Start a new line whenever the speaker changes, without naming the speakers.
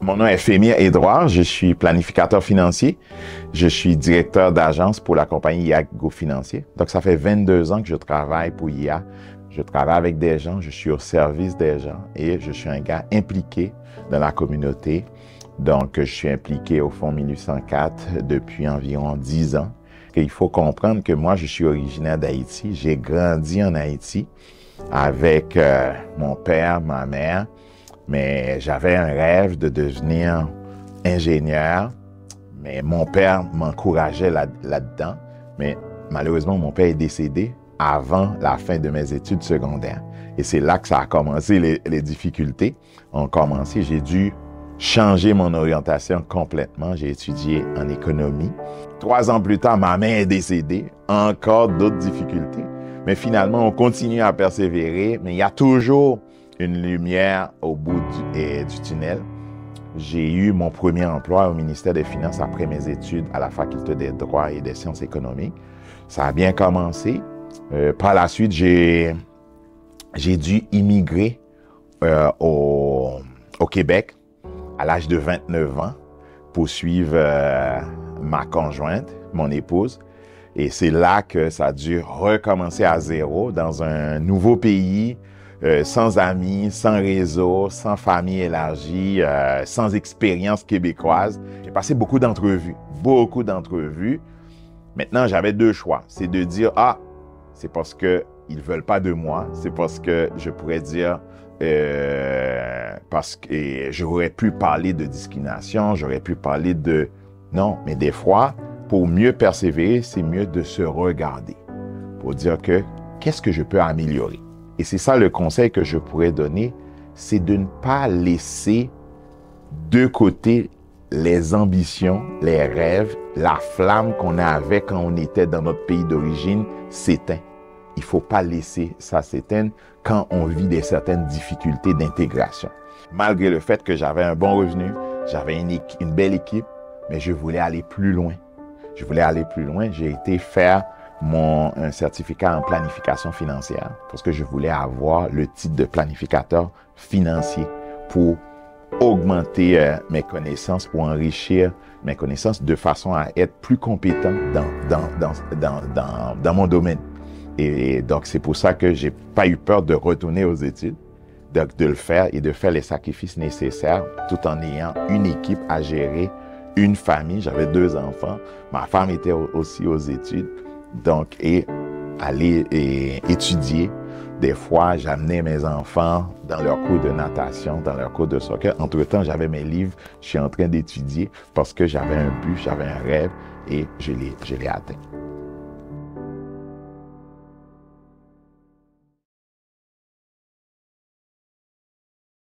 Mon nom est Fémir Edouard, je suis planificateur financier. Je suis directeur d'agence pour la compagnie IA Go Financier. Donc, ça fait 22 ans que je travaille pour IA. Je travaille avec des gens, je suis au service des gens et je suis un gars impliqué dans la communauté. Donc, je suis impliqué au Fonds 1804 depuis environ 10 ans. Et il faut comprendre que moi, je suis originaire d'Haïti. J'ai grandi en Haïti avec mon père, ma mère. Mais j'avais un rêve de devenir ingénieur, mais mon père m'encourageait là-dedans. Mais malheureusement, mon père est décédé avant la fin de mes études secondaires. Et c'est là que ça a commencé, les difficultés ont commencé. J'ai dû changer mon orientation complètement. J'ai étudié en économie. 3 ans plus tard, ma mère est décédée. Encore d'autres difficultés. Mais finalement, on continue à persévérer. Mais il y a toujours une lumière au bout du tunnel. J'ai eu mon premier emploi au ministère des Finances après mes études à la faculté des droits et des sciences économiques. Ça a bien commencé. Par la suite, j'ai dû immigrer au Québec à l'âge de 29 ans pour suivre ma conjointe, mon épouse. Et c'est là que ça a dû recommencer à zéro dans un nouveau pays, sans amis, sans réseau, sans famille élargie, sans expérience québécoise. J'ai passé beaucoup d'entrevues. Maintenant, j'avais 2 choix. C'est de dire, ah, c'est parce qu'ils ne veulent pas de moi. C'est parce que je pourrais dire, parce que j'aurais pu parler de discrimination, j'aurais pu parler de... Non, mais des fois, pour mieux persévérer, c'est mieux de se regarder. Pour dire que, qu'est-ce que je peux améliorer? Et c'est ça le conseil que je pourrais donner, c'est de ne pas laisser de côté les ambitions, les rêves, la flamme qu'on avait quand on était dans notre pays d'origine s'éteint. Il ne faut pas laisser ça s'éteindre quand on vit certaines difficultés d'intégration. Malgré le fait que j'avais un bon revenu, j'avais une belle équipe, mais je voulais aller plus loin. J'ai été faire un certificat en planification financière parce que je voulais avoir le titre de planificateur financier pour augmenter mes connaissances, pour enrichir mes connaissances de façon à être plus compétent dans mon domaine. Et donc, c'est pour ça que j'ai pas eu peur de retourner aux études, de le faire et de faire les sacrifices nécessaires tout en ayant une équipe à gérer, une famille. J'avais 2 enfants. Ma femme était aussi aux études. Donc, et aller étudier. Des fois, j'amenais mes enfants dans leur cours de natation, dans leur cours de soccer. Entre-temps, j'avais mes livres. Je suis en train d'étudier parce que j'avais un but, j'avais un rêve et je l'ai atteint.